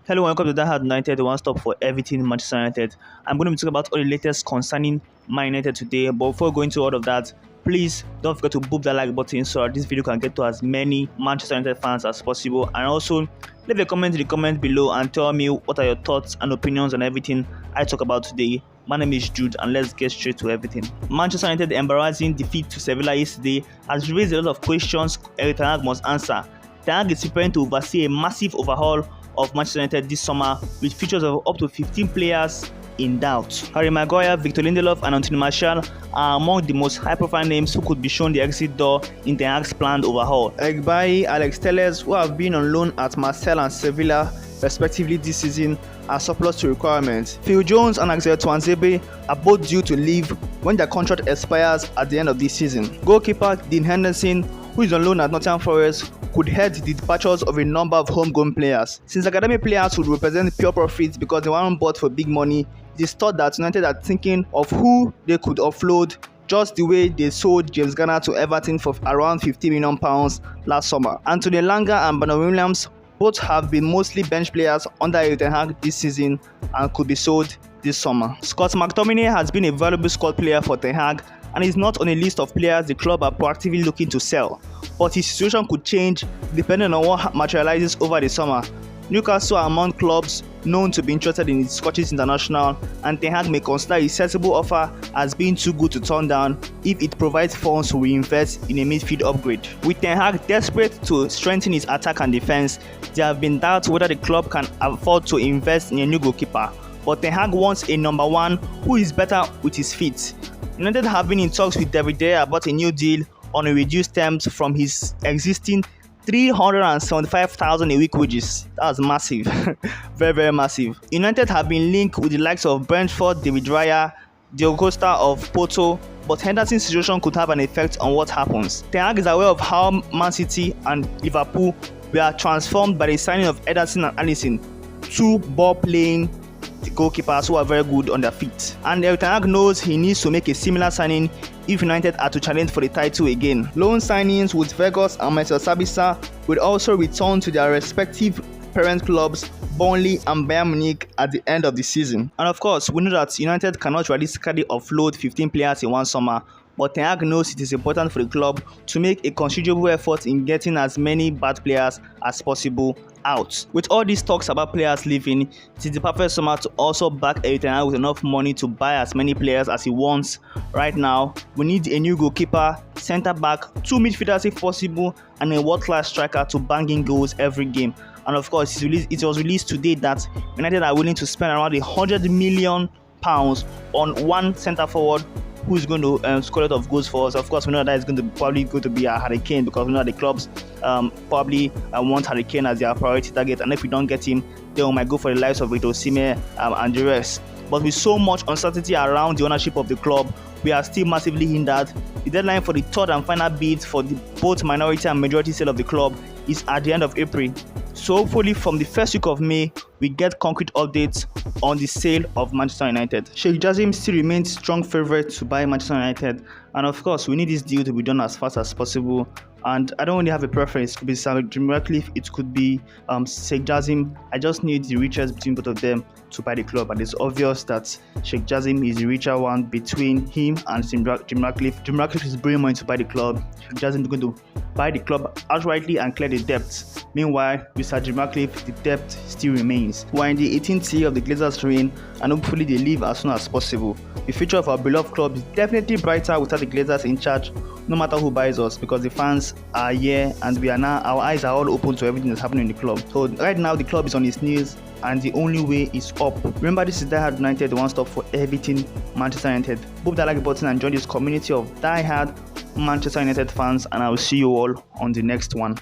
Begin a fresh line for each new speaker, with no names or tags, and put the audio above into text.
Hello, welcome to That Hard United, the one stop for everything Manchester United. I'm going to be talking about all the latest concerning Man United today. But before going to all of that, please don't forget to boop that like button so that this video can get to as many Manchester United fans as possible. And also, leave a comment in the comment below and tell me what are your thoughts and opinions on everything I talk about today. My name is Jude and let's get straight to everything. Manchester United embarrassing defeat to Sevilla yesterday has raised a lot of questions Ten Hag must answer. Ten Hag is preparing to oversee a massive overhaul of Manchester United this summer with features of up to 15 players in doubt. Harry Maguire, Victor Lindelof and Anthony Martial are among the most high-profile names who could be shown the exit door in Ten Hag's planned overhaul.
Egbayi, Alex Telles, who have been on loan at Marseille and Sevilla respectively this season, are surplus to requirements. Phil Jones and Axel Tuanzebe are both due to leave when their contract expires at the end of this season. Goalkeeper Dean Henderson, who is on loan at Nottingham Forest, could head the departures of a number of homegrown players. Since academy players would represent pure profits because they weren't bought for big money, it is thought that United are thinking of who they could offload, just the way they sold James Garner to Everton for around £50 million last summer. Anthony Elanga and Bernard Williams both have been mostly bench players under Ten Hag this season and could be sold this summer. Scott McTominay has been a valuable squad player for Ten Hag and is not on a list of players the club are proactively looking to sell, but his situation could change depending on what materializes over the summer. Newcastle are among clubs known to be interested in the Scottish international, and Ten Hag may consider a sensible offer as being too good to turn down if it provides funds to reinvest in a midfield upgrade. With Ten Hag desperate to strengthen his attack and defense, there have been doubts whether the club can afford to invest in a new goalkeeper, but Ten Hag wants a number one who is better with his feet. United have been in talks with David De Gea about a new deal on a reduced terms from his existing 375,000 a week wages. That's massive. very massive. United have been linked with the likes of Brentford, David Raya, Diogo Costa of Porto, but Henderson's situation could have an effect on what happens. Ten Hag is aware of how Man City and Liverpool were transformed by the signing of Ederson and Alisson, two ball-playing goalkeepers who are very good on their feet. And Ten Hag knows he needs to make a similar signing if United are to challenge for the title again. Loan signings with Vegas and Marcel Sabitzer will also return to their respective parent clubs, Burnley and Bayern Munich, at the end of the season. And of course, we know that United cannot realistically offload 15 players in one summer, but Ten Hag knows it is important for the club to make a considerable effort in getting as many bad players as possible out. With all these talks about players leaving, it is the perfect summer to also back Ten Hag with enough money to buy as many players as he wants. Right now, we need a new goalkeeper, centre back, two midfielders if possible, and a world-class striker to bang in goals every game. And of course, it was released today that United are willing to spend around £100 million on one centre forward who is going to score a lot of goals for us. Of course, we know that it's probably going to be a Harry Kane, because we know the clubs probably want Harry Kane as their priority target, and if we don't get him, then we might go for the likes of Victor Osimhen and the rest. But with so much uncertainty around the ownership of the club, we are still massively hindered. The deadline for the third and final bid for both minority and majority sale of the club is at the end of April. So hopefully from the first week of May, we get concrete updates on the sale of Manchester United. Sheikh Jassim still remains strong favourite to buy Manchester United, and of course we need this deal to be done as fast as possible. And I don't really have a preference. It could be Jim Ratcliffe, it could be Sheikh Jassim. I just need the richest between both of them to buy the club, and it's obvious that Sheikh Jassim is the richer one between him and Jim Ratcliffe. Jim Ratcliffe is bringing money to buy the club. Sheikh Jassim is going to buy the club outrightly and clear the debt. Meanwhile, with Sir Jim Ratcliffe, the debt still remains. We're in the 18th year of the Glazers' reign, and hopefully they leave as soon as possible. The future of our beloved club is definitely brighter without the Glazers in charge, no matter who buys us, because the fans are here and our eyes are all open to everything that's happening in the club. So right now the club is on its knees and the only way is up. Remember, this is Die Hard United, the one stop for everything Manchester United. Boop that like button and join this community of Die Hard Manchester United fans, and I will see you all on the next one.